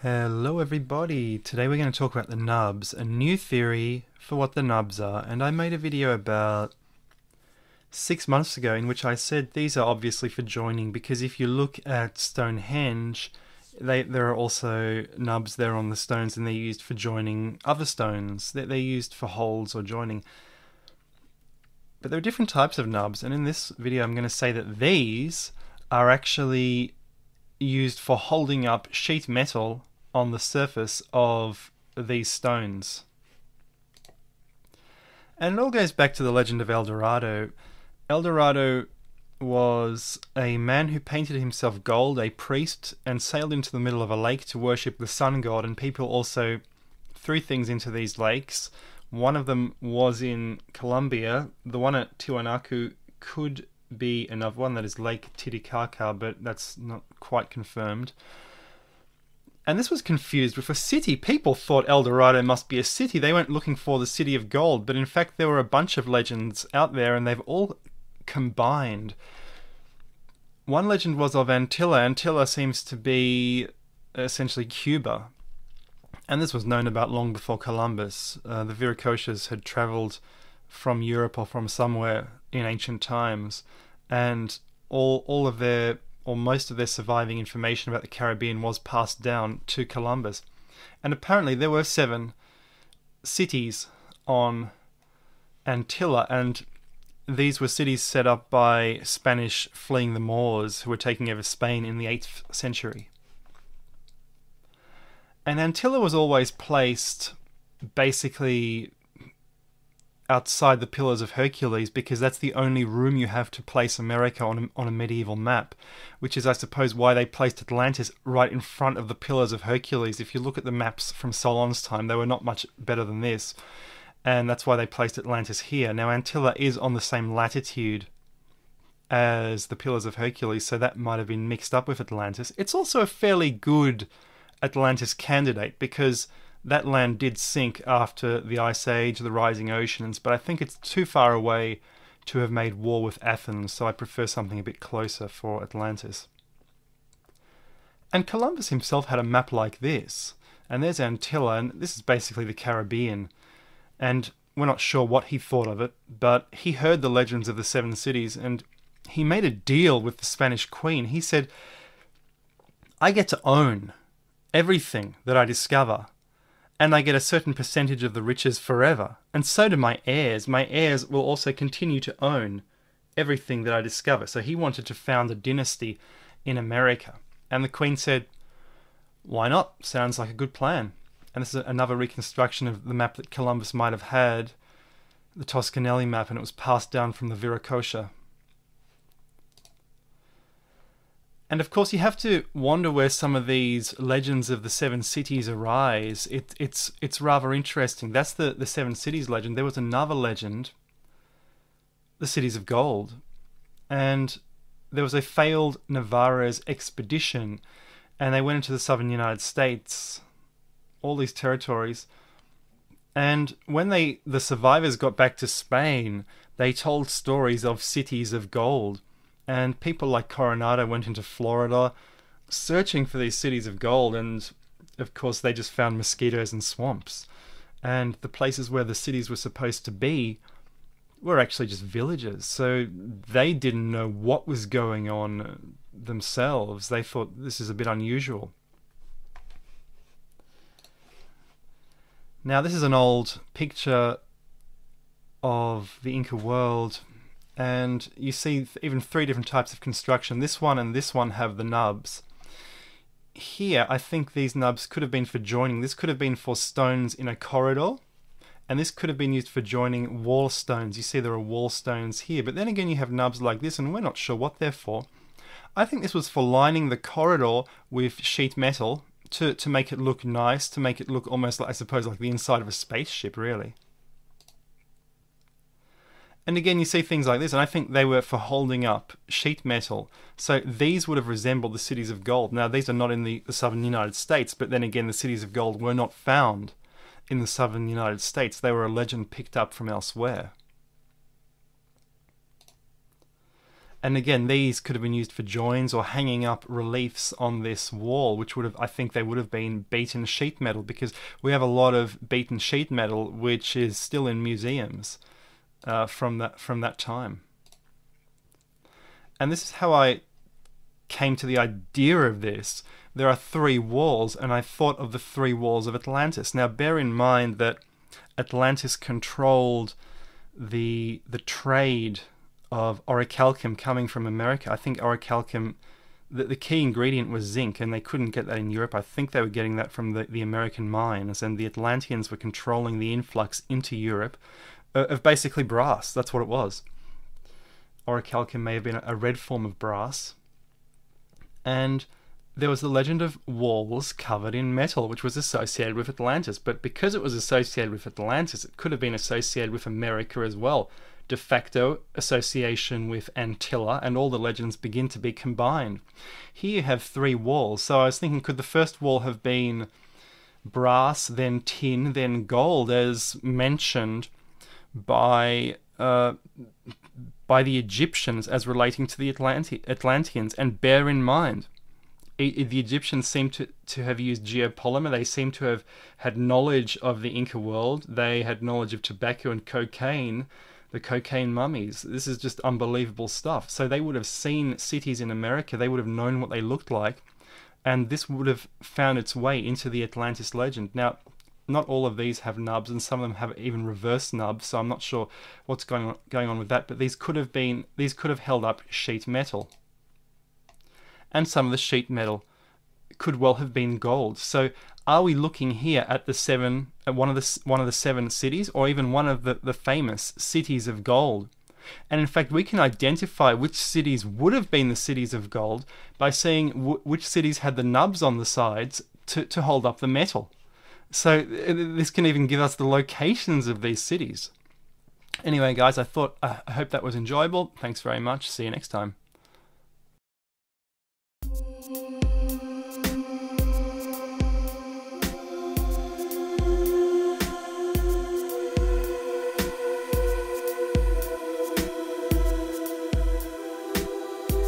Hello everybody, today we're going to talk about the nubs, a new theory for what the nubs are, and I made a video about 6 months ago in which I said these are obviously for joining, because if you look at Stonehenge, there are also nubs there on the stones and they're used for joining other stones, they're used for holes or joining. But there are different types of nubs, and in this video I'm going to say that these are actually used for holding up sheet metal on the surface of these stones. And it all goes back to the legend of El Dorado. El Dorado was a man who painted himself gold, a priest, and sailed into the middle of a lake to worship the sun god, and people also threw things into these lakes. One of them was in Colombia. The one at Tiwanaku could be another one, that is Lake Titicaca, but that's not quite confirmed. And this was confused with a city. People thought El Dorado must be a city. They weren't looking for the city of gold, but in fact there were a bunch of legends out there and they've all combined. One legend was of Antilla. Antilla seems to be essentially Cuba. And this was known about long before Columbus. The Viracochas had travelled from Europe or from somewhere in ancient times, and all of their, or most of their surviving information about the Caribbean was passed down to Columbus. And apparently there were 7 cities on Antilla, and these were cities set up by Spanish fleeing the Moors who were taking over Spain in the 8th century. And Antilla was always placed basically outside the Pillars of Hercules, because that's the only room you have to place America on a medieval map, which is, I suppose, why they placed Atlantis right in front of the Pillars of Hercules. If you look at the maps from Solon's time, they were not much better than this, and that's why they placed Atlantis here. Now, Antilla is on the same latitude as the Pillars of Hercules, so that might have been mixed up with Atlantis. It's also a fairly good Atlantis candidate, because that land did sink after the Ice Age, the rising oceans, but I think it's too far away to have made war with Athens, so I prefer something a bit closer for Atlantis. And Columbus himself had a map like this, and there's Antilla, and this is basically the Caribbean, and we're not sure what he thought of it, but he heard the legends of the 7 cities, and he made a deal with the Spanish queen. He said, I get to own everything that I discover, and I get a certain percentage of the riches forever. And so do my heirs. My heirs will also continue to own everything that I discover. So he wanted to found a dynasty in America. And the Queen said, why not? Sounds like a good plan. And this is another reconstruction of the map that Columbus might have had, the Toscanelli map, and it was passed down from the Viracocha. And of course, you have to wonder where some of these legends of the 7 cities arise. It's rather interesting. That's the 7 cities legend. There was another legend, the cities of gold. And there was a failed Navarrese expedition, and they went into the southern United States, all these territories. And when the survivors got back to Spain, they told stories of cities of gold. And people like Coronado went into Florida searching for these cities of gold, and of course they just found mosquitoes and swamps. And the places where the cities were supposed to be were actually just villages, so they didn't know what was going on themselves. They thought this is a bit unusual. Now, this is an old picture of the Inca world, and you see even 3 different types of construction. This one and this one have the nubs. Here, I think these nubs could have been for joining. This could have been for stones in a corridor, and this could have been used for joining wall stones. You see there are wall stones here, but then again you have nubs like this, and we're not sure what they're for. I think this was for lining the corridor with sheet metal to make it look nice, to make it look almost like, I suppose, like the inside of a spaceship, really. And again, you see things like this, and I think they were for holding up sheet metal. So these would have resembled the cities of gold. Now, these are not in the southern United States, but then again, the cities of gold were not found in the southern United States. They were a legend picked up from elsewhere. And again, these could have been used for joins or hanging up reliefs on this wall, which would have, I think they would have been beaten sheet metal, because we have a lot of beaten sheet metal which is still in museums from that time. And this is how I came to the idea of this. There are 3 walls, and I thought of the 3 walls of Atlantis. Now bear in mind that Atlantis controlled the trade of orichalcum coming from America. I think orichalcum, the key ingredient was zinc, and they couldn't get that in Europe. I think they were getting that from the American mines, and the Atlanteans were controlling the influx into Europe of basically brass. That's what it was. Orichalcum may have been a red form of brass. And there was the legend of walls covered in metal, which was associated with Atlantis. But because it was associated with Atlantis, it could have been associated with America as well. De facto association with Antilla, and all the legends begin to be combined. Here you have 3 walls. So I was thinking, could the first wall have been brass, then tin, then gold, as mentioned by the Egyptians as relating to the Atlanteans? And bear in mind, the Egyptians seem to have used geopolymer. They seem to have had knowledge of the Inca world. They had knowledge of tobacco and cocaine, the cocaine mummies. This is just unbelievable stuff. So they would have seen cities in America. They would have known what they looked like. And this would have found its way into the Atlantis legend. Now, not all of these have nubs, and some of them have even reverse nubs, so I'm not sure what's going on with that. But these could have held up sheet metal. And some of the sheet metal could well have been gold. So are we looking here at one of the 7 cities, or even one of the famous cities of gold? And in fact, we can identify which cities would have been the cities of gold by seeing which cities had the nubs on the sides to hold up the metal. So this can even give us the locations of these cities. Anyway, guys, I hope that was enjoyable. Thanks very much. See you next time.